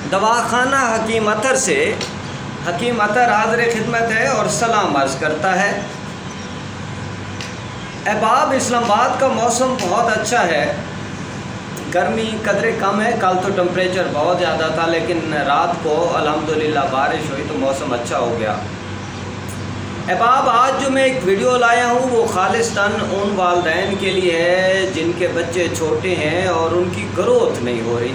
दवाखाना हकीम अतर से हकीम अतर हाज़िर खिदमत है और सलाम अर्ज़ करता है। अहबाब, इस्लामाबाद का मौसम बहुत अच्छा है। गर्मी कदरे कम है, कल तो टेम्परेचर बहुत ज़्यादा था, लेकिन रात को अल्हम्दुलिल्लाह बारिश हुई तो मौसम अच्छा हो गया। अहबाब, आज जो मैं एक वीडियो लाया हूँ वो खालिस्तान उन वालिदैन के लिए है जिनके बच्चे छोटे हैं और उनकी ग्रोथ नहीं हो रही,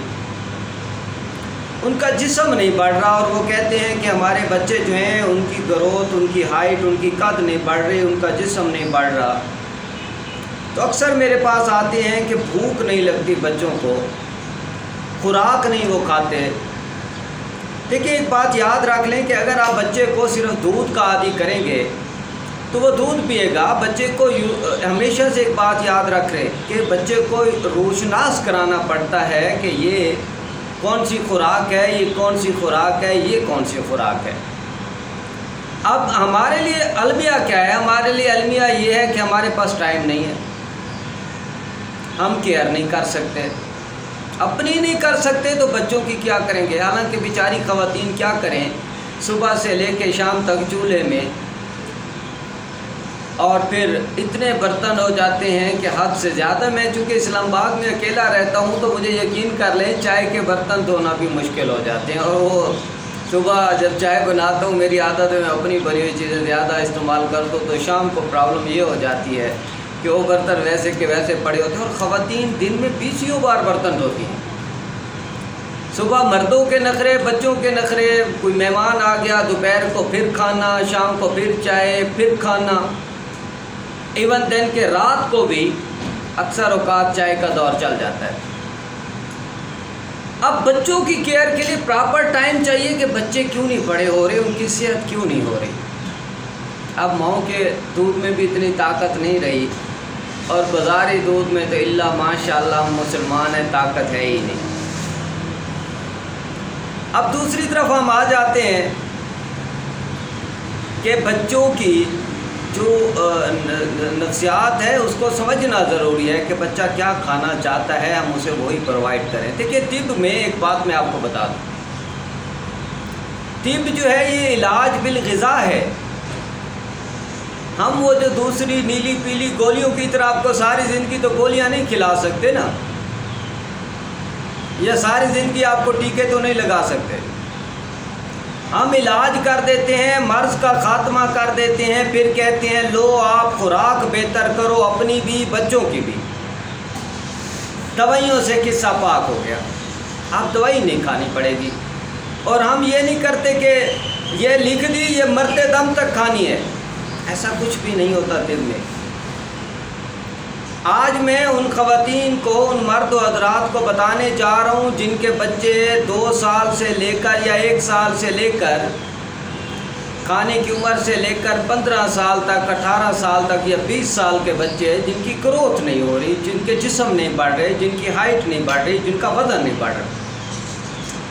उनका जिस्म नहीं बढ़ रहा, और वो कहते हैं कि हमारे बच्चे जो हैं उनकी ग्रोथ, उनकी हाइट, उनकी कद नहीं बढ़ रही, उनका जिस्म नहीं बढ़ रहा। तो अक्सर मेरे पास आते हैं कि भूख नहीं लगती बच्चों को, खुराक नहीं वो खाते। देखिए, एक बात याद रख लें कि अगर आप बच्चे को सिर्फ दूध का आदी करेंगे तो वो दूध पिएगा। बच्चे को हमेशा से एक बात याद रख रहे कि बच्चे को रोशनास कराना पड़ता है कि ये कौन सी खुराक है, ये कौन सी खुराक है, ये कौन सी खुराक है। अब हमारे लिए अलमिया क्या है? हमारे लिए अलमिया ये है कि हमारे पास टाइम नहीं है, हम केयर नहीं कर सकते, अपनी नहीं कर सकते तो बच्चों की क्या करेंगे। हालांकि बेचारी ख़वातीन क्या करें, सुबह से लेकर शाम तक चूल्हे में, और फिर इतने बर्तन हो जाते हैं कि हद से ज़्यादा। मैं चूँकि इस्लामाबाद में अकेला रहता हूँ तो मुझे यकीन कर लें चाय के बर्तन धोना भी मुश्किल हो जाते हैं। और वो सुबह जब चाय बनाता हूँ, मेरी आदत है मैं अपनी भरी हुई चीज़ें ज़्यादा इस्तेमाल कर दूँ, तो शाम को प्रॉब्लम ये हो जाती है कि वो बर्तन वैसे के वैसे पड़े होते हैं। और ख़वातीन दिन में 20 बार बर्तन धोती हैं। सुबह मर्दों के नखरे, बच्चों के नखरे, कोई मेहमान आ गया, दोपहर को फिर खाना, शाम को फिर चाय, फिर खाना, इवन दिन के रात को भी अक्सर औकात चाय का दौर चल जाता है। अब बच्चों की केयर के लिए प्रॉपर टाइम चाहिए कि बच्चे क्यों नहीं बड़े हो रहे, उनकी सेहत क्यों नहीं हो रही। अब माओ के दूध में भी इतनी ताकत नहीं रही, और बाज़ारी दूध में तो इल्ला माशाअल्लाह मुसलमान है, ताकत है ही नहीं। अब दूसरी तरफ हम आ जाते हैं कि बच्चों की जो नफ्सियात है उसको समझना ज़रूरी है कि बच्चा क्या खाना चाहता है, हम उसे वही प्रोवाइड करें। देखिए, तिब में एक बात मैं आपको बता दूँ, तिब जो है ये इलाज बिल ग़िज़ा है। हम वो जो दूसरी नीली पीली गोलियों की तरह आपको सारी ज़िंदगी तो गोलियां नहीं खिला सकते ना, या सारी ज़िंदगी आपको टीके तो नहीं लगा सकते। हम इलाज कर देते हैं, मर्ज़ का ख़ात्मा कर देते हैं, फिर कहते हैं लो आप खुराक बेहतर करो, अपनी भी बच्चों की भी। दवाइयों से किस्सा पाक हो गया, आप दवाई नहीं खानी पड़ेगी। और हम ये नहीं करते कि ये लिख दी ये मरते दम तक खानी है, ऐसा कुछ भी नहीं होता दिल में। आज मैं उन ख़वातीन को, उन मर्द और हज़रात को बताने जा रहा हूँ जिनके बच्चे 2 साल से लेकर या 1 साल से लेकर खाने की उम्र से लेकर 15 साल तक, 18 साल तक या 20 साल के बच्चे जिनकी ग्रोथ नहीं हो रही, जिनके जिस्म नहीं बढ़ रहे, जिनकी हाइट नहीं बढ़ रही, जिनका वज़न नहीं बढ़ रहा।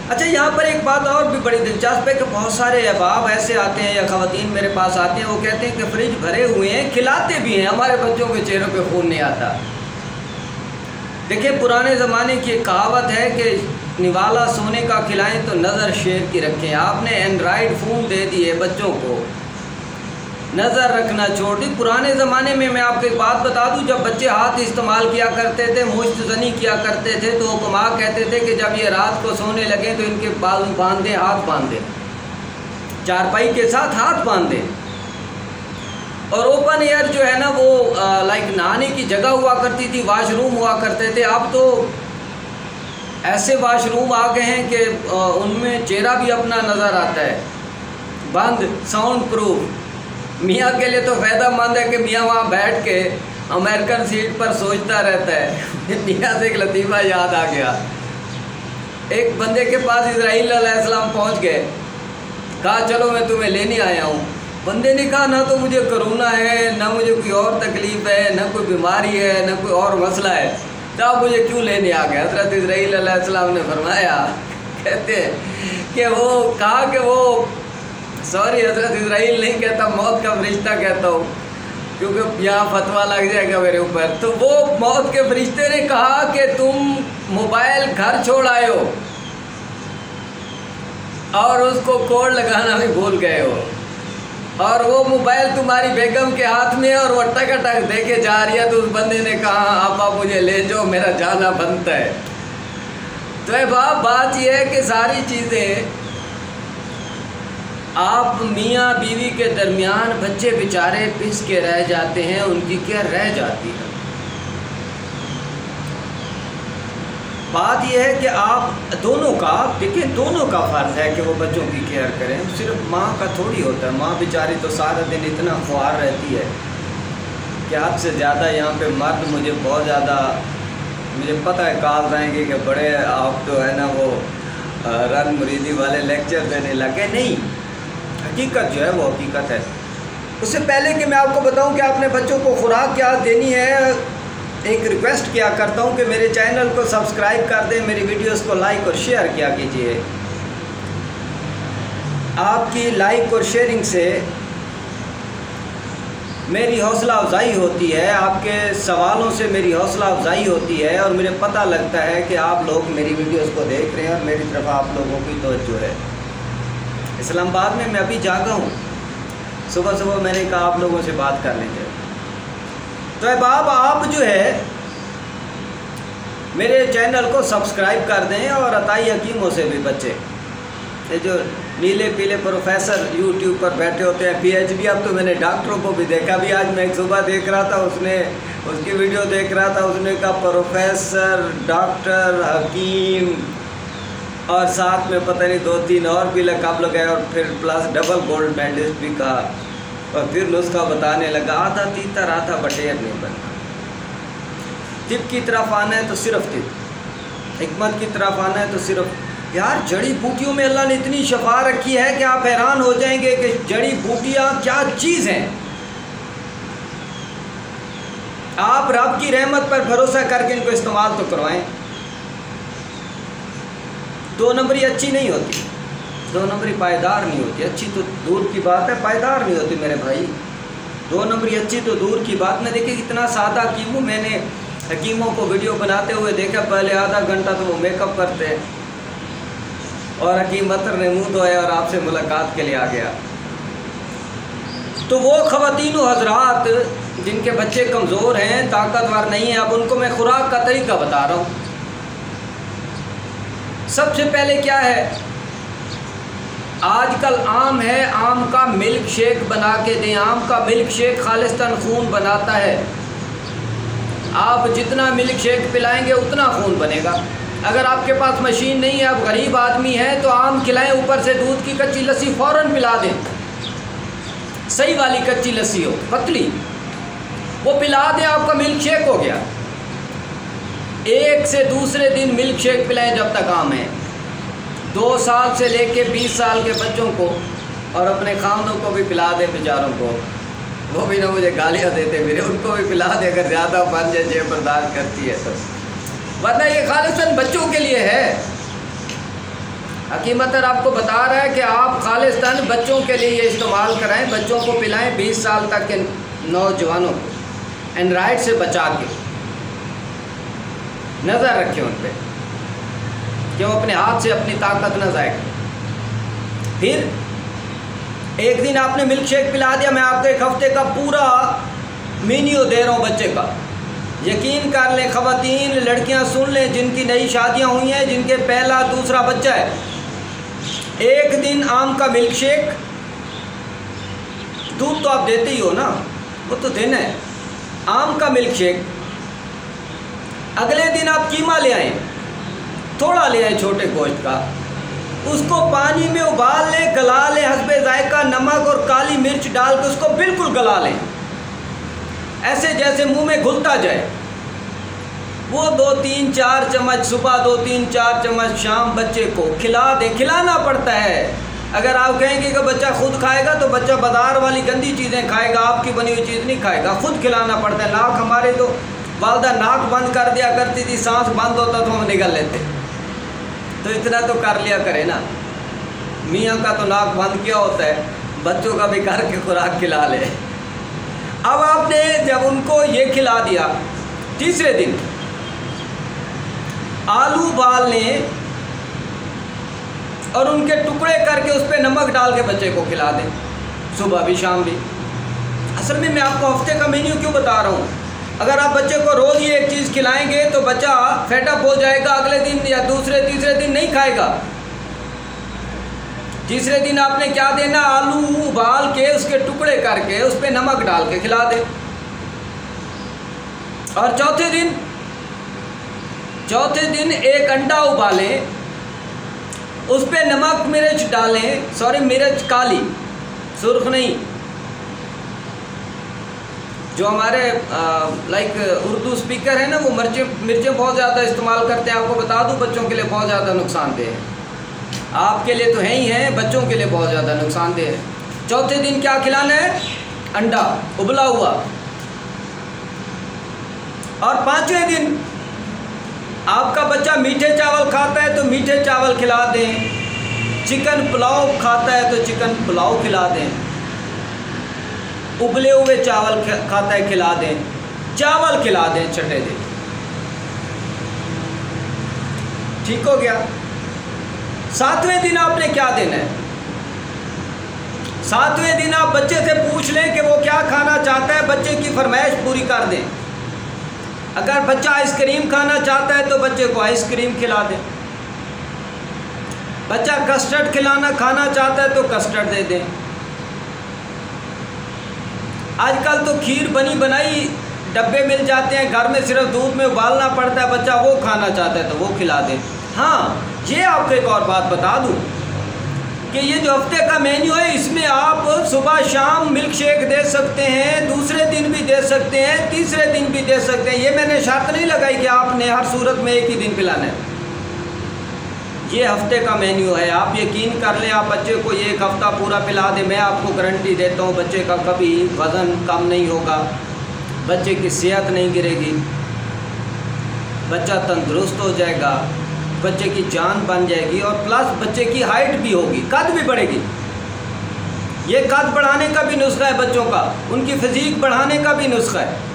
अच्छा, यहाँ पर एक बात और भी बड़ी दिलचस्प है कि बहुत सारे अहबाब ऐसे आते हैं या ख़वातीन मेरे पास आते हैं, वो कहते हैं कि फ्रिज भरे हुए हैं, खिलाते भी हैं, हमारे बच्चों के चेहरों पे खून नहीं आता। देखिए, पुराने ज़माने की एक कहावत है कि निवाला सोने का खिलाएं तो नज़र शेर की रखें। आपने एंड्रॉयड फ़ोन दे दिए बच्चों को, नज़र रखना छोड़ दी। पुराने ज़माने में मैं आपको एक बात बता दूं, जब बच्चे हाथ इस्तेमाल किया करते थे, मुश्तज़नी किया करते थे, तो हुक्मा कहते थे कि जब ये रात को सोने लगे तो इनके बाल बांध दें, हाथ बांध दें, चारपाई के साथ हाथ बांध दें। और ओपन एयर जो है ना वो लाइक नहाने की जगह हुआ करती थी, वाशरूम हुआ करते थे। अब तो ऐसे वाशरूम आ गए हैं कि उनमें चेहरा भी अपना नज़र आता है, बंद, साउंड प्रूफ। मियाँ के लिए तो फ़ायदेमंद है कि मियाँ वहाँ बैठ के अमेरिकन सीट पर सोचता रहता है। मियाँ से एक लतीफ़ा याद आ गया, एक बंदे के पास इज़राइल अलैहिस्सलाम पहुँच गए, कहा चलो मैं तुम्हें लेने आया हूँ। बंदे ने कहा ना तो मुझे कोरोना है, ना मुझे कोई और तकलीफ़ है, ना कोई बीमारी है, ना कोई और मसला है, तो आप मुझे क्यों लेने आ गए। हज़रत इज़राइल अलैहिस्सलाम ने फरमाया, कहते हैं कि वो कहा कि वो सॉरी हज़रत इज़राइल नहीं कहता, मौत का फरिश्ता कहता हूँ, क्योंकि यहाँ फतवा लग जाएगा मेरे ऊपर। तो वो मौत के फरिश्ते ने कहा कि तुम मोबाइल घर छोड़ आए हो, और उसको कोड लगाना भी भूल गए हो, और वो मोबाइल तुम्हारी बेगम के हाथ में है और वो टक दे के जा रही है, तो उस बंदे ने कहा आप मुझे ले जाओ, मेरा जाना बनता है। तो बात यह है कि सारी चीज़ें आप मियाँ बीवी के दरमियान बच्चे बेचारे पिस के रह जाते हैं, उनकी केयर रह जाती है। बात यह है कि आप दोनों का, देखिए दोनों का फ़र्ज़ है कि वो बच्चों की केयर करें, सिर्फ माँ का थोड़ी होता है। माँ बेचारी तो सारा दिन इतना ख्वार रहती है कि हद से ज़्यादा। यहाँ पे मर्द मुझे बहुत ज़्यादा, मुझे पता है कहा जाएंगे कि बड़े आप तो है ना वो रन मुरीदी वाले लेक्चर देने लगे। नहीं, हकीकत जो है वो हकीकत है। उससे पहले कि मैं आपको बताऊं कि आपने बच्चों को खुराक क्या देनी है, एक रिक्वेस्ट किया करता हूं कि मेरे चैनल को सब्सक्राइब कर दें, मेरी वीडियोस को लाइक और शेयर किया कीजिए। आपकी लाइक और शेयरिंग से मेरी हौसला अफजाई होती है, आपके सवालों से मेरी हौसला अफजाई होती है, और मुझे पता लगता है कि आप लोग मेरी वीडियोस को देख रहे हैं और मेरी तरफ आप लोगों की तवज्जो है। इस्लामाबाद में मैं अभी जागा हूँ, सुबह सुबह मैंने कहा आप लोगों से बात कर लेंगे। तो अहबाब आप जो है मेरे चैनल को सब्सक्राइब कर दें, और अताई हकीमों से भी बचें। ये जो नीले पीले प्रोफेसर यूट्यूब पर बैठे होते हैं, PhD, अब तो मैंने डॉक्टरों को भी देखा भी। आज मैं एक सुबह देख रहा था, उसकी वीडियो देख रहा था, उसने कहा प्रोफेसर, डॉक्टर, हकीम, और साथ में पता नहीं 2-3 और भी लक़ब लगाए, और फिर प्लस डबल गोल्ड मेडलिस्ट भी कहा, और फिर नुस्खा बताने लगा। आधा तीतर आधा बटेर नहीं बनना। तिब की तरफ आना है तो सिर्फ तिब, हिकमत की तरफ आना है तो सिर्फ। यार जड़ी बूटियों में अल्लाह ने इतनी शफा रखी है कि आप हैरान हो जाएंगे कि जड़ी बूटियाँ क्या चीज़ हैं। आप रब की रहमत पर भरोसा करके इनको इस्तेमाल तो करवाएं। 2 नंबरी अच्छी नहीं होती, 2 नंबरी पायदार नहीं होती। अच्छी तो दूर की बात है, पायदार नहीं होती मेरे भाई। 2 नंबरी अच्छी तो दूर की बात। मैं देखिए कितना सादा हकीम हूँ, मैंने हकीमों को वीडियो बनाते हुए देखा, पहले आधा घंटा तो वो मेकअप करते हैं, और हकीम अतर ने मुँह धोया और आपसे मुलाकात के लिए आ गया। तो वो ख़वातीनो हजरात जिनके बच्चे कमज़ोर हैं, ताकतवर नहीं हैं, अब उनको मैं खुराक का तरीका बता रहा हूँ। सबसे पहले क्या है, आजकल आम है, आम का मिल्क शेक बना के दें। आम का मिल्क शेक खालिस्तान खून बनाता है। आप जितना मिल्क शेक पिलाएंगे उतना खून बनेगा। अगर आपके पास मशीन नहीं है, आप गरीब आदमी हैं, तो आम खिलाएं, ऊपर से दूध की कच्ची लस्सी फ़ौरन पिला दें। सही वाली कच्ची लस्सी हो, पतली, वो पिला दें, आपका मिल्क शेक हो गया। एक से दूसरे दिन मिल्क शेक पिलाएं जब तक आम है। 2 साल से लेके 20 साल के बच्चों को और अपने खानों को भी पिला दें बेचारों को। वो भी ना मुझे गालियाँ देते मेरे, उनको भी पिला दे अगर ज़्यादा बन जाए, बर्दाश्त करती है तो। वरना ये खालिस्तान बच्चों के लिए है। हकीमतर आपको बता रहा है कि आप खालिस्तान बच्चों के लिए ये इस्तेमाल कराएं, बच्चों को पिलाएं। 20 साल तक के नौजवानों को एंड्राइड से बचा के नज़र रखें उन पर कि वो अपने हाथ से अपनी ताकत न ज़ाया करें। फिर एक दिन आपने मिल्क शेक पिला दिया, मैं आपको 1 हफ्ते का पूरा मेन्यू दे रहा हूँ बच्चे का। यकीन कर लें ख़वातीन, लड़कियाँ सुन लें, जिनकी नई शादियाँ हुई हैं, जिनके पहला दूसरा बच्चा है, 1 दिन आम का मिल्क शेक, दूध तो आप देते ही हो ना, वो तो देना है, आम का मिल्क शेक। अगले दिन आप कीमा ले आएँ, थोड़ा ले आए छोटे गोश्त का, उसको पानी में उबाल लें, गला लें, हस्बे जायका नमक और काली मिर्च डाल के उसको बिल्कुल गला लें, ऐसे जैसे मुंह में घुलता जाए। वो 2-3-4 चम्मच सुबह, 2-3-4 चम्मच शाम बच्चे को खिला दें। खिलाना पड़ता है। अगर आप कहेंगे कि बच्चा खुद खाएगा तो बच्चा बाजार वाली गंदी चीज़ें खाएगा, आपकी बनी हुई चीज़ नहीं खाएगा। खुद खिलाना पड़ता है। नाक, हमारे तो वालदा नाक बंद कर दिया करती थी, सांस बंद होता तो हम निकल लेते। तो इतना तो कर लिया करे ना, मियाँ का तो नाक बंद किया होता है, बच्चों का भी करके खुराक खिला ले। अब आपने जब उनको ये खिला दिया, तीसरे दिन आलू उबाल लें, और उनके टुकड़े करके उस पर नमक डाल के बच्चे को खिला दें, सुबह भी शाम भी। असल में मैं आपको हफ्ते का मेन्यू क्यों बता रहा हूँ, अगर आप बच्चे को रोज़ ही एक चीज़ खिलाएंगे तो बच्चा फेडअप हो जाएगा, अगले दिन या दूसरे तीसरे दिन नहीं खाएगा। तीसरे दिन आपने क्या देना, आलू उबाल के उसके टुकड़े करके उस पर नमक डाल के खिला दें। और चौथे दिन एक अंडा उबालें, उस पर नमक मिर्च डालें, सॉरी मिर्च काली, सुर्ख नहीं। जो हमारे लाइक उर्दू स्पीकर है ना, वो मिर्चें बहुत ज़्यादा इस्तेमाल करते हैं। आपको बता दूं, बच्चों के लिए बहुत ज़्यादा नुकसानदेह है। आपके लिए तो है ही है, बच्चों के लिए बहुत ज़्यादा नुकसानदेह है। चौथे दिन क्या खिलाना है, अंडा उबला हुआ। और 5वें दिन आपका बच्चा मीठे चावल खाता है तो मीठे चावल खिला दें, चिकन पुलाव खाता है तो चिकन पुलाव खिला दें, उबले हुए चावल खाता है खिला दें, चावल खिला दें छठे दिन। ठीक हो गया। 7वें दिन आपने क्या देना है, 7वें दिन आप बच्चे से पूछ लें कि वो क्या खाना चाहता है, बच्चे की फरमाइश पूरी कर दें। अगर बच्चा आइसक्रीम खाना चाहता है तो बच्चे को आइसक्रीम खिला दें। बच्चा कस्टर्ड खाना चाहता है तो कस्टर्ड दे दें। आजकल तो खीर बनी बनाई डब्बे मिल जाते हैं, घर में सिर्फ दूध में उबालना पड़ता है, बच्चा वो खाना चाहता है तो वो खिला दें। हाँ, ये आपको एक और बात बता दूं कि ये जो हफ्ते का मेन्यू है, इसमें आप सुबह शाम मिल्क शेक दे सकते हैं, दूसरे दिन भी दे सकते हैं, तीसरे दिन भी दे सकते हैं। ये मैंने शर्त नहीं लगाई कि आपने हर सूरत में एक ही दिन पिलाना है। ये हफ्ते का मेन्यू है, आप यकीन कर लें, आप बच्चे को ये एक हफ़्ता पूरा पिला दें, मैं आपको गारंटी देता हूँ बच्चे का कभी वज़न कम नहीं होगा, बच्चे की सेहत नहीं गिरेगी, बच्चा तंदुरुस्त हो जाएगा, बच्चे की जान बन जाएगी और प्लस बच्चे की हाइट भी होगी, कद भी बढ़ेगी। ये कद बढ़ाने का भी नुस्खा है बच्चों का, उनकी फिजिक बढ़ाने का भी नुस्खा है।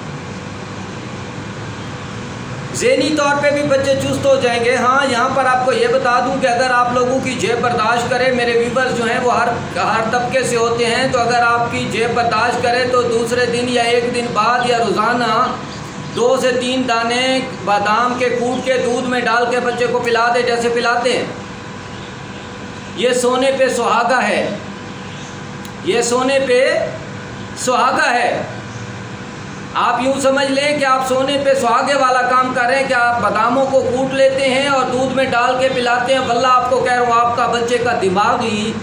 ज़हनी तौर पे भी बच्चे चुस्त हो जाएंगे। हाँ, यहाँ पर आपको ये बता दूं कि अगर आप लोगों की जेब बर्दाश्त करे, मेरे व्यूवर्स जो हैं वो हर तबके से होते हैं, तो अगर आपकी जेब बर्दाश्त करे तो दूसरे दिन या एक दिन बाद या रोज़ाना 2 से 3 दाने बादाम के कूट के दूध में डाल के बच्चे को पिला दे, जैसे पिलाते हैं। ये सोने पे सुहागा है, ये सोने पे सुहागा है। आप यूँ समझ लें कि आप सोने पे सुहागे वाला काम कर रहे हैं कि आप बादामों को कूट लेते हैं और दूध में डाल के पिलाते हैं। वल्लाह आपको कह रहा हूँ, आपका बच्चे का दिमागी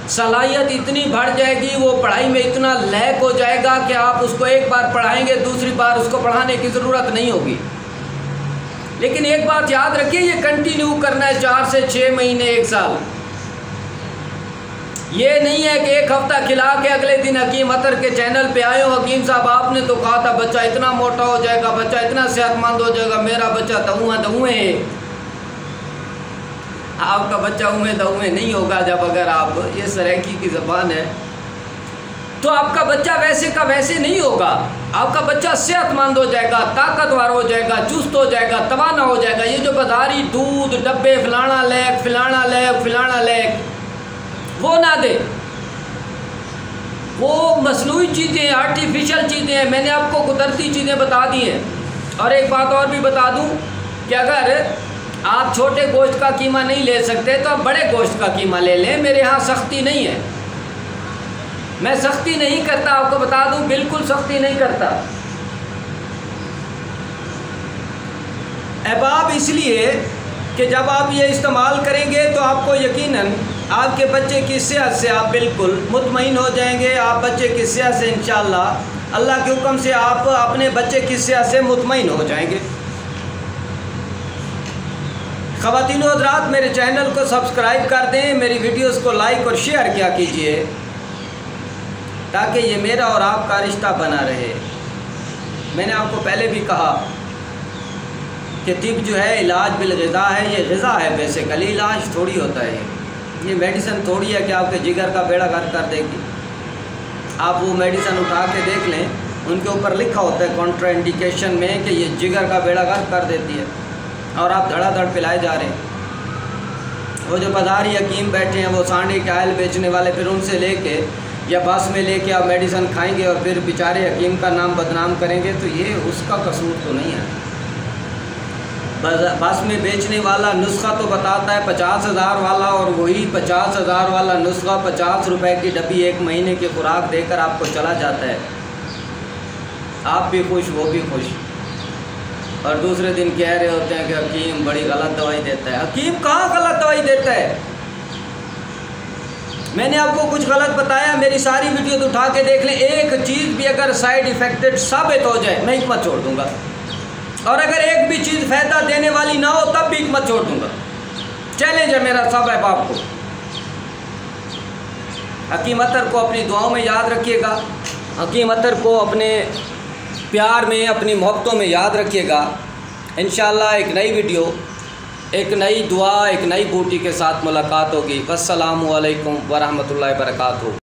सलाहियत इतनी बढ़ जाएगी, वो पढ़ाई में इतना लैक हो जाएगा कि आप उसको एक बार पढ़ाएंगे, दूसरी बार उसको पढ़ाने की ज़रूरत नहीं होगी। लेकिन एक बात याद रखिए, ये कंटिन्यू करना है 4 से 6 महीने, 1 साल। ये नहीं है कि एक हफ्ता खिला के अगले दिन हकीम अतर के चैनल पे आए हो, हकीम साहब आपने तो कहा था बच्चा इतना मोटा हो जाएगा, बच्चा इतना सेहतमंद हो जाएगा, मेरा बच्चा दहुए है। आपका बच्चा दहुए नहीं होगा। जब अगर आप ये सराइकी की ज़बान है तो आपका बच्चा वैसे का वैसे नहीं होगा। आपका बच्चा सेहतमंद हो जाएगा, ताकतवर हो जाएगा, चुस्त हो जाएगा, तवाना हो जाएगा। ये जो बाजारी दूध डब्बे फलाना लैक वो ना दे, वो मसनूई चीज़ें, आर्टिफिशियल चीज़ें हैं। मैंने आपको कुदरती चीज़ें बता दी हैं। और एक बात और भी बता दूं कि अगर आप छोटे गोश्त का कीमा नहीं ले सकते तो आप बड़े गोश्त का कीमा ले लें। मेरे यहाँ सख्ती नहीं है, मैं सख्ती नहीं करता, आपको बता दूं, बिल्कुल सख्ती नहीं करता। अहबाब इसलिए कि जब आप ये इस्तेमाल करेंगे तो आपको यकीनन आपके बच्चे की सेहत से आप बिल्कुल मुतमईन हो जाएंगे। आप बच्चे की सेहत से इंशाअल्लाह अल्लाह के हुक्म से आप अपने बच्चे की सेहत से मुतमईन हो जाएंगे। ख़वातीन और हज़रात, मेरे चैनल को सब्सक्राइब कर दें, मेरी वीडियोस को लाइक और शेयर किया कीजिए ताकि ये मेरा और आपका रिश्ता बना रहे। मैंने आपको पहले भी कहा कि तिब जो है इलाज बिल ग़िज़ा है। ये ग़िज़ा है, बेसिकली इलाज थोड़ी होता है। ये मेडिसिन थोड़ी है कि आपके जिगर का बेड़ा गर्क कर देगी। आप वो मेडिसिन उठा के देख लें, उनके ऊपर लिखा होता है कॉन्ट्राइंडिकेशन में कि ये जिगर का बेड़ा गर्क कर देती है, और आप धड़ाधड़ पिलाए जा रहे हैं। वो जो बाज़ारी हकीम बैठे हैं, वो सांडे के आयल बेचने वाले, फिर उनसे लेके या बस में लेके आप मेडिसिन खाएंगे और फिर बेचारे हकीम का नाम बदनाम करेंगे, तो ये उसका कसूर तो नहीं है। बस में बेचने वाला नुस्खा तो बताता है 50,000 वाला, और वही 50,000 वाला नुस्खा 50 रुपए की डब्बी 1 महीने की खुराक देकर आपको चला जाता है। आप भी खुश, वो भी खुश, और दूसरे दिन कह रहे होते हैं कि हकीम बड़ी गलत दवाई देता है। हकीम कहाँ गलत दवाई देता है? मैंने आपको कुछ गलत बताया? मेरी सारी वीडियो तो उठा के देख लें, एक चीज़ भी अगर साइड इफ़ेक्टेड साबित हो जाए मैं हिकमत छोड़ दूंगा, और अगर एक भी चीज़ फ़ायदा देने वाली ना हो तब भी हिकमत छोड़ दूंगा। चैलेंज है मेरा सब अहबाब को। हकीम अतर को अपनी दुआओं में याद रखिएगा, हकीम अतर को अपने प्यार में, अपनी मोहब्बतों में याद रखिएगा। इंशाअल्लाह एक नई वीडियो, एक नई दुआ, एक नई बूटी के साथ मुलाकात होगी। अस्सलामु अलैकुम वरहमतुल्लाहि वबरकातुहू।